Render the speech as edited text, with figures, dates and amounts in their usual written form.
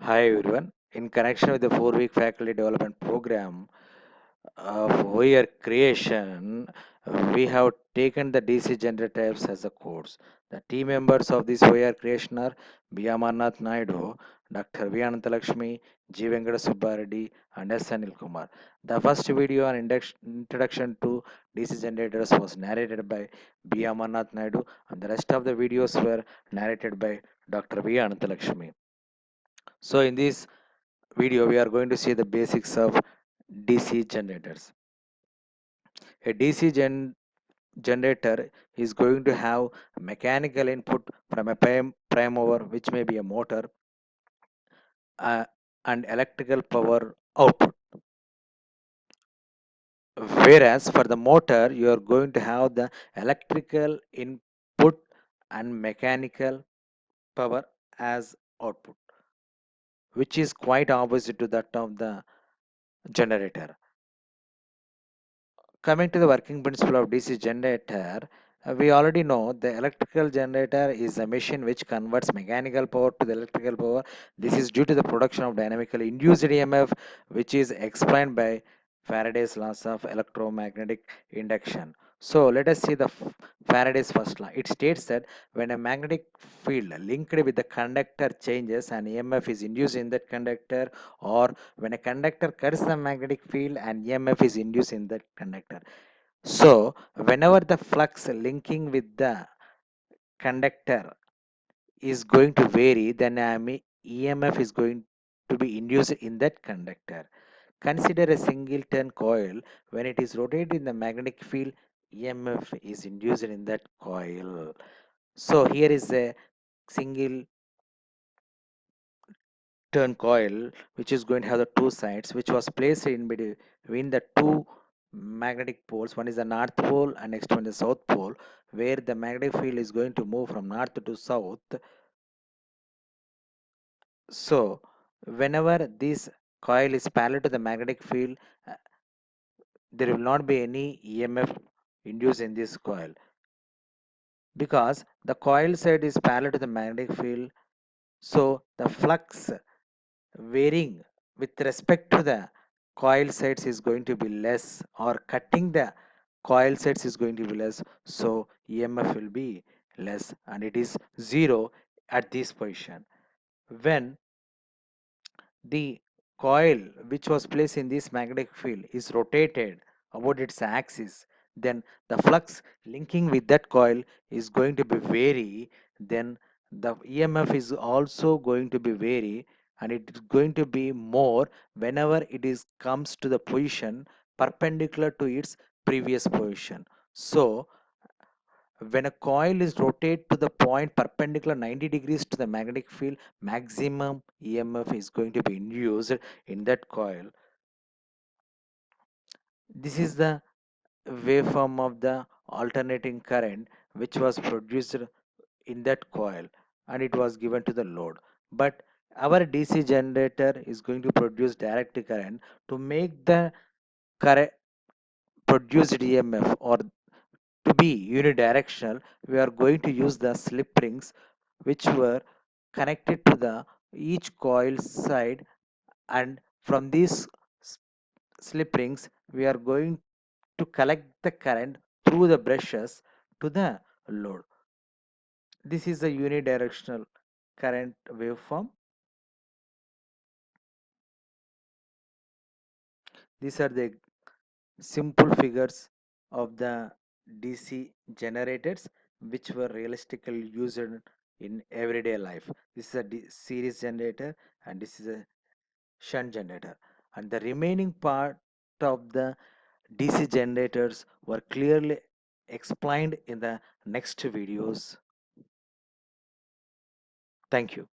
Hi everyone. In connection with the 4-week faculty development program of OER creation, we have taken the DC generators as a course. The team members of this OER creation are B. Amarnath Naidu, Dr. V. Anantalakshmi, G. Venkata Subbareddy, and S. Anil Kumar. The first video on introduction to DC generators was narrated by B. Amarnath Naidu, and the rest of the videos were narrated by Dr. V. Anantalakshmi. So in this video we are going to see the basics of DC generators. A DC generator is going to have mechanical input from a prime mover, which may be a motor, uh, and electrical power output. Whereas for the motor you are going to have the electrical input and mechanical power as output, which is quite opposite to that of the generator. Coming to the working principle of DC generator, we already know the electrical generator is a machine which converts mechanical power to the electrical power. This is due to the production of dynamically induced EMF, which is explained by Faraday's laws of electromagnetic induction. So let us see the Faraday's first law. It states that when a magnetic field linked with the conductor changes, an EMF is induced in that conductor, or when a conductor cuts the magnetic field, an EMF is induced in that conductor. So whenever the flux linking with the conductor is going to vary, then EMF is going to be induced in that conductor. Consider a single turn coil. When it is rotated in the magnetic field, EMF is induced in that coil. So here is a single turn coil which is going to have the two sides, which was placed in between the two magnetic poles. One is the north pole and next one is the south pole, where the magnetic field is going to move from north to south. So whenever this coil is parallel to the magnetic field, there will not be any EMF induced in this coil, because the coil side is parallel to the magnetic field. So the flux varying with respect to the coil sides is going to be less, or cutting the coil sides is going to be less, so EMF will be less and it is zero at this position. When the coil which was placed in this magnetic field is rotated about its axis, then the flux linking with that coil is going to be vary, then the EMF is also going to be vary, and it is going to be more whenever it is comes to the position perpendicular to its previous position. So when a coil is rotated to the point perpendicular 90 degrees to the magnetic field, maximum EMF is going to be induced in that coil. This is the waveform of the alternating current which was produced in that coil, and it was given to the load. But our DC generator is going to produce direct current. To make the current produced EMF or to be unidirectional, we are going to use the slip rings which were connected to the each coil side, and from these slip rings we are going to collect the current through the brushes to the load. This is a unidirectional current waveform. These are the simple figures of the DC generators which were realistically used in everyday life. This is a series generator and this is a shunt generator, and the remaining part of the DC generators were clearly explained in the next videos. Thank you.